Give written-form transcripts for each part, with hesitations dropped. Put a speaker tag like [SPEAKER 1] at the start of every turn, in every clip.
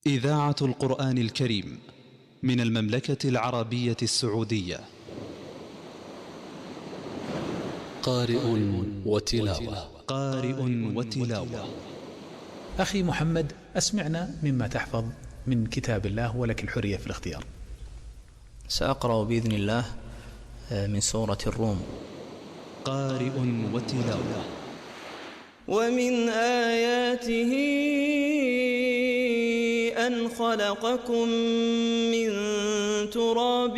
[SPEAKER 1] إذاعة القرآن الكريم من المملكة العربية السعودية.
[SPEAKER 2] قارئ وتلاوة.
[SPEAKER 1] قارئ وتلاوة.
[SPEAKER 3] أخي محمد، أسمعنا مما تحفظ من كتاب الله ولك الحرية في الاختيار.
[SPEAKER 4] سأقرأ بإذن الله من سورة الروم.
[SPEAKER 1] قارئ وتلاوة.
[SPEAKER 5] ومن آياته أن خلقكم من تراب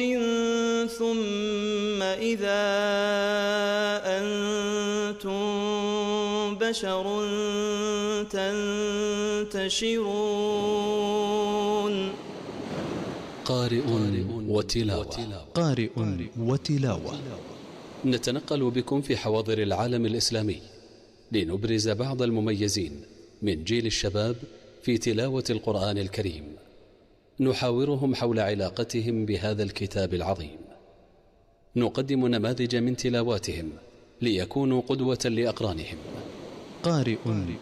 [SPEAKER 5] ثم إذا أنتم بشر تنتشرون.
[SPEAKER 2] قارئ وتلاوة.
[SPEAKER 1] قارئ وتلاوة.
[SPEAKER 2] نتنقل بكم في حواضر العالم الإسلامي لنبرز بعض المميزين من جيل الشباب في تلاوة القرآن الكريم، نحاورهم حول علاقتهم بهذا الكتاب العظيم، نقدم نماذج من تلاواتهم ليكونوا قدوة لأقرانهم.
[SPEAKER 1] قارئ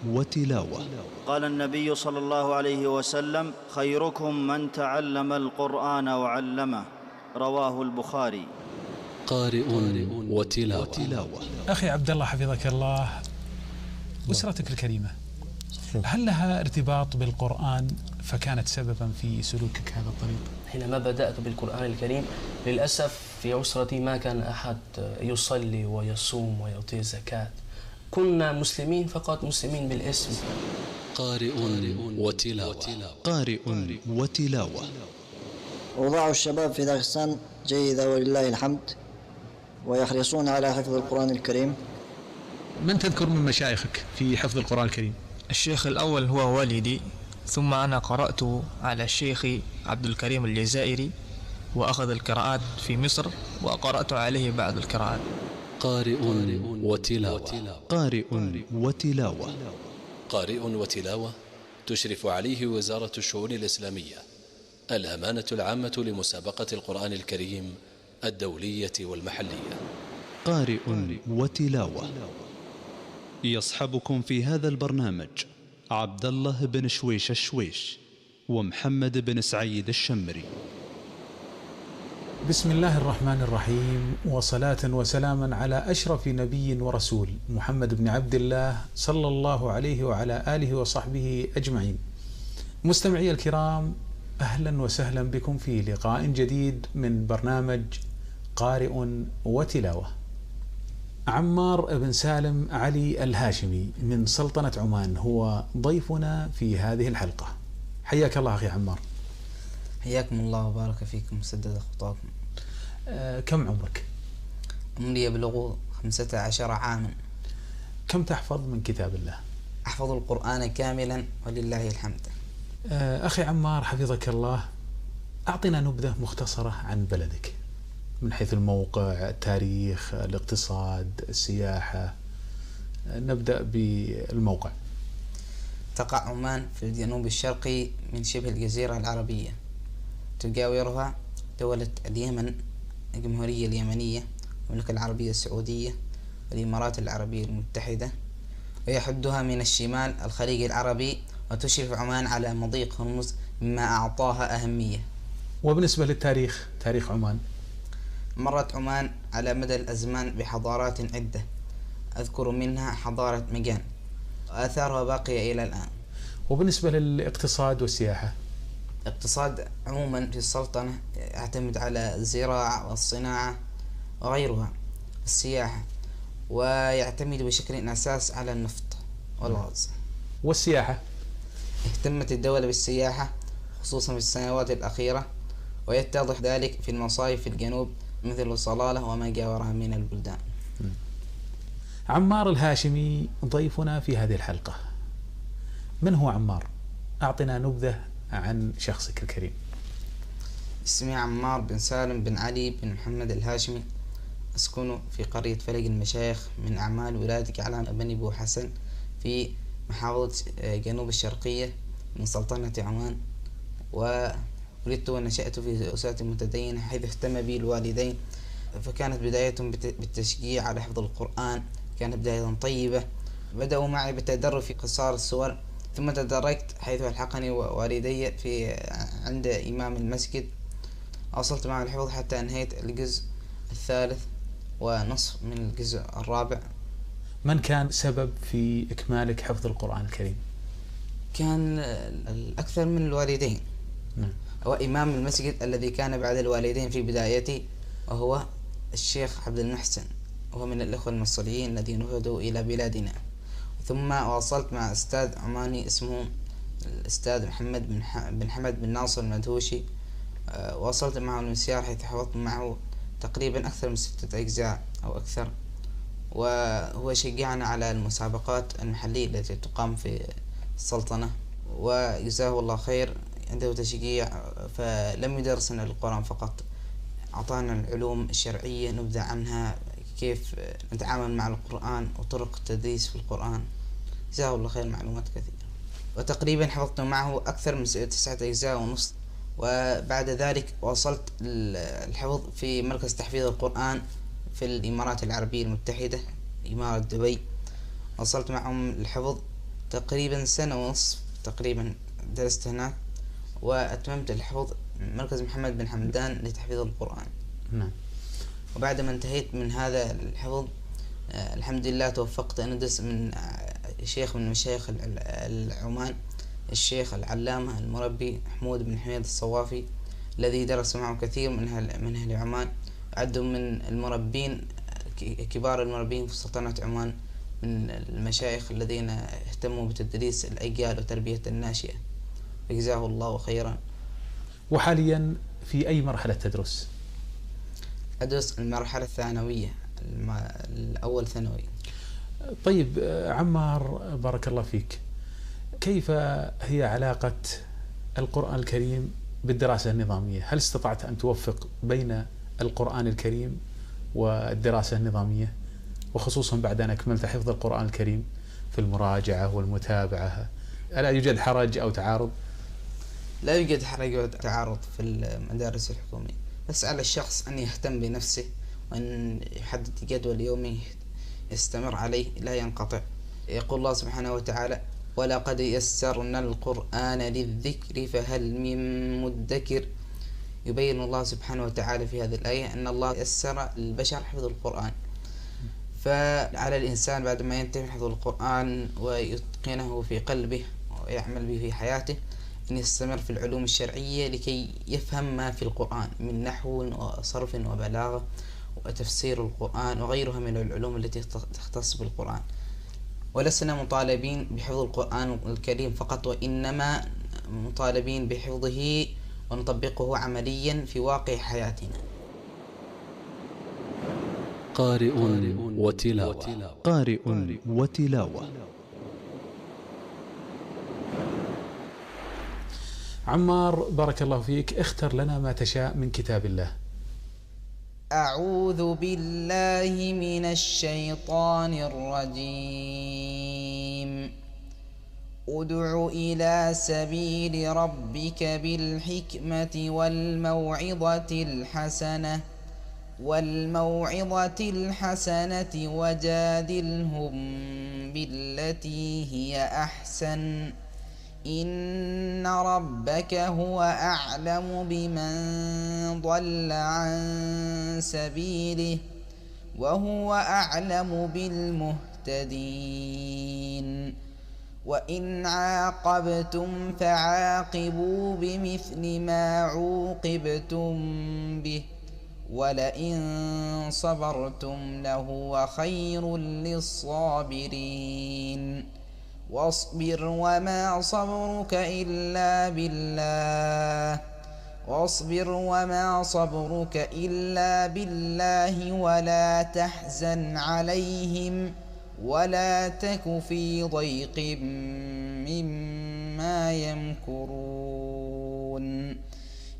[SPEAKER 1] وتلاوة.
[SPEAKER 6] قال النبي صلى الله عليه وسلم: خيركم من تعلم القرآن وعلمه، رواه البخاري.
[SPEAKER 2] قارئ وتلاوة.
[SPEAKER 3] أخي عبد الله حفظك الله، أسرتك الكريمة هل لها ارتباط بالقرآن فكانت سببا في سلوكك هذا الطريق؟
[SPEAKER 7] حينما بدأت بالقرآن الكريم للأسف في أسرتي ما كان أحد يصلي ويصوم ويعطي الزكاة، كنا مسلمين فقط، مسلمين بالاسم.
[SPEAKER 2] قارئ وتلاوة.
[SPEAKER 1] قارئ وتلاوة.
[SPEAKER 8] أوضاع الشباب في داغستان جيدة ولله الحمد، ويحرصون على حفظ القرآن الكريم.
[SPEAKER 3] من تذكر من مشايخك في حفظ القرآن الكريم؟
[SPEAKER 9] الشيخ الأول هو والدي، ثم أنا قرأت على الشيخ عبد الكريم الجزائري، وأخذ القراءات في مصر وقرأت عليه بعض القراءات.
[SPEAKER 2] قارئ وتلاوة.
[SPEAKER 1] قارئ وتلاوة.
[SPEAKER 2] قارئ وتلاوة تشرف عليه وزارة الشؤون الإسلامية، الأمانة العامة لمسابقة القرآن الكريم الدولية والمحلية.
[SPEAKER 1] قارئ وتلاوة. يصحبكم في هذا البرنامج عبد الله بن شويش الشويش ومحمد بن سعيد الشمري.
[SPEAKER 3] بسم الله الرحمن الرحيم، وصلاة وسلاما على أشرف نبي ورسول محمد بن عبد الله صلى الله عليه وعلى آله وصحبه أجمعين. مستمعي الكرام، أهلا وسهلا بكم في لقاء جديد من برنامج قارئ وتلاوة. عمار بن سالم علي الهاشمي من سلطنة عمان هو ضيفنا في هذه الحلقة. حياك الله أخي عمار.
[SPEAKER 4] حياكم الله وبارك فيكم وسدد خطاكم.
[SPEAKER 3] كم عمرك؟
[SPEAKER 4] عمري يبلغ 15 عاما.
[SPEAKER 3] كم تحفظ من كتاب الله؟
[SPEAKER 4] أحفظ القرآن كاملا ولله الحمد.
[SPEAKER 3] أخي عمار حفظك الله، أعطنا نبذة مختصرة عن بلدك من حيث الموقع، التاريخ، الاقتصاد، السياحة. نبدأ بالموقع.
[SPEAKER 4] تقع عمان في الجنوب الشرقي من شبه الجزيرة العربية، تجاورها دولة اليمن، الجمهورية اليمنية، المملكة العربية السعودية، والإمارات العربية المتحدة، ويحدها من الشمال الخليج العربي، وتشرف عمان على مضيق هرمز مما أعطاها أهمية.
[SPEAKER 3] وبالنسبة للتاريخ، تاريخ عمان؟
[SPEAKER 4] مرت عمان على مدى الأزمان بحضارات عدة، أذكر منها حضارة مجان، وآثارها باقية إلى الآن.
[SPEAKER 3] وبالنسبة للاقتصاد والسياحة؟
[SPEAKER 4] الاقتصاد عموما في السلطنة يعتمد على الزراعة والصناعة وغيرها. السياحة ويعتمد بشكل أساس على النفط والغاز.
[SPEAKER 3] والسياحة؟
[SPEAKER 4] اهتمت الدولة بالسياحة خصوصا في السنوات الأخيرة، ويتضح ذلك في المصايف في الجنوب مثل صلالة وما جاورها من البلدان.
[SPEAKER 3] عمار الهاشمي ضيفنا في هذه الحلقة. من هو عمار؟ أعطنا نبذة عن شخصك الكريم.
[SPEAKER 4] اسمي عمار بن سالم بن علي بن محمد الهاشمي، أسكن في قرية فلق المشايخ من أعمال ولاية كعلان بني بو حسن في محافظة جنوب الشرقية من سلطنة عمان. ولدت ونشأت في أسرة متدينة حيث اهتم بي الوالدين، فكانت بدايتهم بالتشجيع على حفظ القرآن، كانت بداية طيبة. بدأوا معي بالتدرب في قصار السور ثم تدرجت حيث ألحقني والدي عند إمام المسجد، وصلت معه الحفظ حتى أنهيت الجزء 3 ونصف من الجزء 4.
[SPEAKER 3] من كان سبب في إكمالك حفظ القرآن الكريم؟
[SPEAKER 4] كان الأكثر من الوالدين. هو إمام المسجد الذي كان بعد الوالدين في بدايتي، وهو الشيخ عبد المحسن، وهو من الإخوة المصريين الذين وفدوا إلى بلادنا. ثم واصلت مع أستاذ عماني اسمه الأستاذ محمد بن حمد بن ناصر المدهوشي، واصلت معه المسيار حيث حفظت معه تقريبا أكثر من 6 أجزاء أو أكثر. وهو شجعنا على المسابقات المحلية التي تقام في السلطنة، وجزاه الله خير، عنده تشجيع. فلم يدرسنا القرآن فقط، أعطانا العلوم الشرعية نبدأ عنها، كيف نتعامل مع القرآن وطرق التدريس في القرآن. جزاه الله خير، معلومات كثيرة. وتقريبا حفظت معه أكثر من 9 أجزاء ونصف. وبعد ذلك وصلت الحفظ في مركز تحفيظ القرآن في الإمارات العربية المتحدة، إمارة دبي. وصلت معهم الحفظ تقريبا 1.5 سنة تقريبا درست هناك، وأتممت الحفظ مركز محمد بن حمدان لتحفيظ القرآن. وبعد ما انتهيت من هذا الحفظ الحمد لله توفقت أن أدرس من شيخ من مشايخ العمان، الشيخ العلامة المربي حمود بن حميد الصوافي، الذي درس معه كثير من أهل عمان، عدهم من المربين كبار المربين في سلطنة عمان، من المشايخ الذين اهتموا بتدريس الأجيال وتربية الناشئة، فجزاه الله خيرا.
[SPEAKER 3] وحاليا في أي مرحلة تدرس؟
[SPEAKER 4] أدرس المرحلة الثانوية، الأول ثانوي.
[SPEAKER 3] طيب عمار، بارك الله فيك، كيف هي علاقة القرآن الكريم بالدراسة النظامية؟ هل استطعت أن توفق بين القرآن الكريم والدراسة النظامية، وخصوصا بعد أن أكملت حفظ القرآن الكريم في المراجعة والمتابعة؟ ألا يوجد حرج أو تعارض؟
[SPEAKER 4] لا يوجد حرج أو تعارض في المدارس الحكومية، بس على الشخص أن يهتم بنفسه وأن يحدد جدول يومي يستمر عليه لا ينقطع. يقول الله سبحانه وتعالى: ولقد يسرنا القرآن للذكر فهل من مدكر. يبين الله سبحانه وتعالى في هذه الآية أن الله يسر البشر حفظ القرآن، فعلى الإنسان بعد ما ينتهي من حفظ القرآن ويتقنه في قلبه ويعمل به في حياته أن يستمر في العلوم الشرعية لكي يفهم ما في القرآن من نحو وصرف وبلاغة وتفسير القرآن وغيرها من العلوم التي تختص بالقرآن. ولسنا مطالبين بحفظ القرآن الكريم فقط، وإنما مطالبين بحفظه ونطبقه عمليا في واقع حياتنا.
[SPEAKER 2] قارئ وتلاوة.
[SPEAKER 1] قارئ وتلاوة.
[SPEAKER 3] عمار، بارك الله فيك، اختر لنا ما تشاء من كتاب الله.
[SPEAKER 4] أعوذ بالله من الشيطان الرجيم. ادع إلى سبيل ربك بالحكمة والموعظة الحسنة وجادلهم بالتي هي أحسن، إن ربك هو أعلم بمن ضل عن سبيله وهو أعلم بالمهتدين. وإن عاقبتم فعاقبوا بمثل ما عوقبتم به ولئن صبرتم لهو خير للصابرين. واصبر وما صبرك إلا بالله ولا تحزن عليهم ولا تك في ضيق مما يمكرون.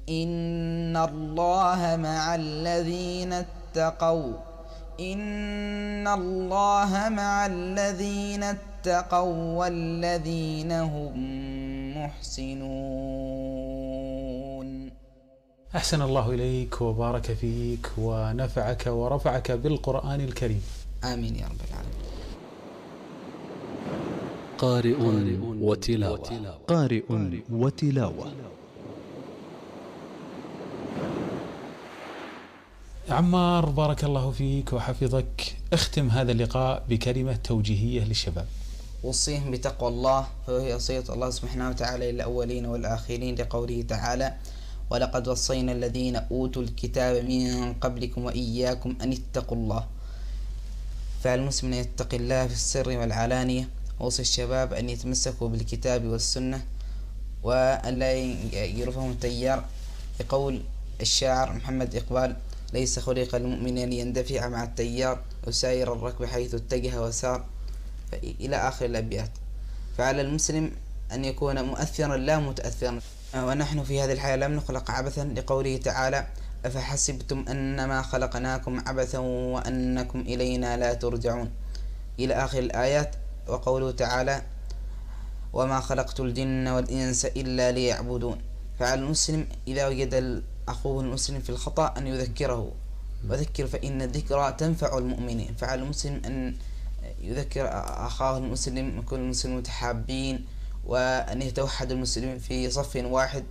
[SPEAKER 4] إن الله مع الذين اتقوا والذين هم محسنون.
[SPEAKER 3] أحسن الله إليك وبارك فيك ونفعك ورفعك بالقرآن الكريم.
[SPEAKER 4] آمين يا رب العالمين.
[SPEAKER 2] قارئ وتلاوة.
[SPEAKER 1] قارئ وتلاوة.
[SPEAKER 3] عمار بارك الله فيك وحفظك، اختم هذا اللقاء بكلمة توجيهية للشباب.
[SPEAKER 4] وصيهم بتقوى الله، فهي وصية الله سبحانه وتعالى للأولين والآخرين، لقوله تعالى: ولقد وصينا الذين أوتوا الكتاب من قبلكم وإياكم أن اتقوا الله. فالمسلم أن يتقي الله في السر والعلانية. وصي الشباب أن يتمسكوا بالكتاب والسنة وأن لا يرفهم التيار، لقول الشاعر محمد إقبال: ليس خلق المؤمن أن يندفع مع التيار وسائر الركب حيث اتجه وسار، إلى آخر الأبيات. فعلى المسلم أن يكون مؤثرا لا متأثرا. ونحن في هذه الحياة لم نخلق عبثا، لقوله تعالى: أفحسبتم أنما خلقناكم عبثا وأنكم إلينا لا ترجعون، إلى آخر الآيات. وقوله تعالى: وما خلقت الجن والإنس إلا ليعبدون. فعلى المسلم إذا وجد أخوه المسلم في الخطأ أن يذكره، وذكر فإن الذكرى تنفع المؤمنين. فعلى المسلم أن يذكر أخاه المسلم، يكون المسلمين متحابين، وأن يتوحد المسلمين في صف واحد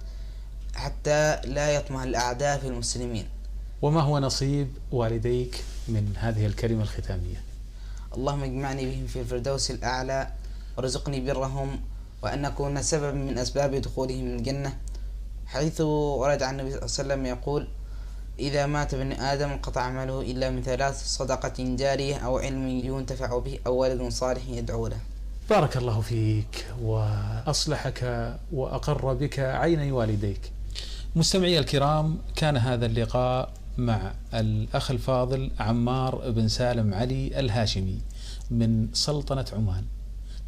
[SPEAKER 4] حتى لا يطمع الأعداء في المسلمين.
[SPEAKER 3] وما هو نصيب والديك من هذه الكلمة الختامية؟
[SPEAKER 4] اللهم اجمعني بهم في الفردوس الأعلى، وارزقني برهم، وأن أكون سبب من أسباب دخولهم الجنة، حيث ورد عن النبي صلى الله عليه وسلم يقول: إذا مات ابن آدم انقطع عمله إلا من 3: صدقة جارية أو علم ينتفع به أو ولد صالح يدعو له.
[SPEAKER 3] بارك الله فيك وأصلحك وأقر بك عيني والديك. مستمعي الكرام، كان هذا اللقاء مع الأخ الفاضل عمار بن سالم علي الهاشمي من سلطنة عمان.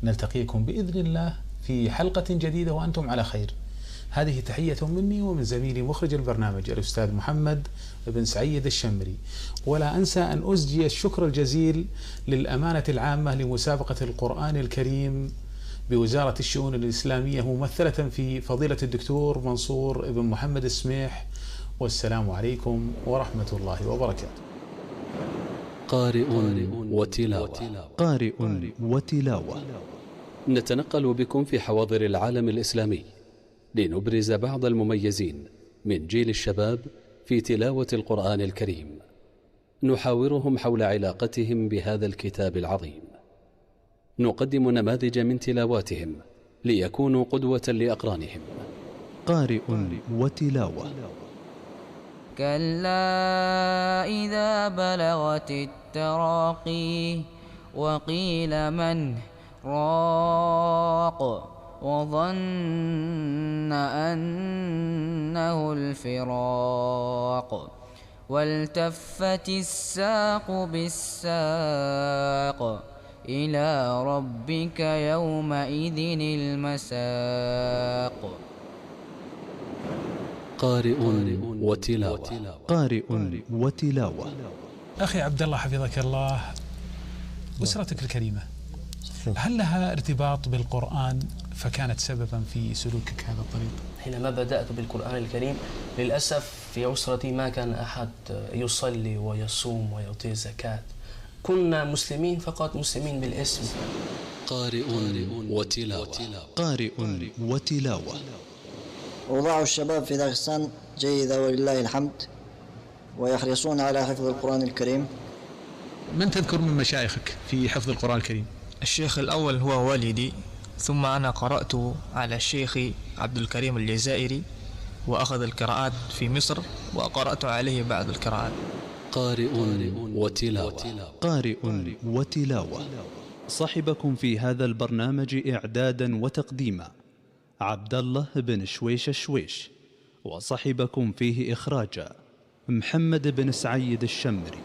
[SPEAKER 3] نلتقيكم بإذن الله في حلقة جديدة وأنتم على خير. هذه تحية مني ومن زميلي مخرج البرنامج الأستاذ محمد بن سعيد الشمري. ولا أنسى أن أسجي الشكر الجزيل للأمانة العامة لمسابقة القرآن الكريم بوزارة الشؤون الإسلامية، ممثلة في فضيلة الدكتور منصور بن محمد السميح. والسلام عليكم ورحمة الله وبركاته.
[SPEAKER 2] قارئ وتلاوة.
[SPEAKER 1] قارئ وتلاوة.
[SPEAKER 2] نتنقل بكم في حواضر العالم الإسلامي لنبرز بعض المميزين من جيل الشباب في تلاوة القرآن الكريم، نحاورهم حول علاقتهم بهذا الكتاب العظيم، نقدم نماذج من تلاواتهم ليكونوا قدوة لأقرانهم.
[SPEAKER 1] قارئ وتلاوة.
[SPEAKER 10] كلا إذا بلغت التراقي وقيل من راق وظن أنه الفراق والتفت الساق بالساق إلى ربك يومئذ المساق.
[SPEAKER 2] قارئ وتلاوة.
[SPEAKER 1] قارئ وتلاوة.
[SPEAKER 3] أخي عبد الله حفظك الله، أسرتك الكريمة هل لها ارتباط بالقرآن فكانت سببا في سلوكك هذا الطريق؟
[SPEAKER 7] حينما بدأت بالقرآن الكريم للأسف في أسرتي ما كان أحد يصلي ويصوم ويعطي الزكاة، كنا مسلمين فقط، مسلمين بالاسم.
[SPEAKER 2] قارئ وتلاوة.
[SPEAKER 1] قارئ وتلاوة.
[SPEAKER 8] أوضاع الشباب في داغستان جيدة ولله الحمد، ويحرصون على حفظ القرآن الكريم.
[SPEAKER 3] من تذكر من مشايخك في حفظ القرآن الكريم؟
[SPEAKER 9] الشيخ الأول هو والدي، ثم أنا قرأت على الشيخ عبد الكريم الجزائري وأخذ القراءات في مصر، وقرأت عليه بعض القراءات.
[SPEAKER 2] قارئ وتلاوة.
[SPEAKER 1] قارئ وتلاوة. صاحبكم في هذا البرنامج إعدادا وتقديما عبد الله بن شويش الشويش، وصاحبكم فيه إخراجا محمد بن سعيد الشمري.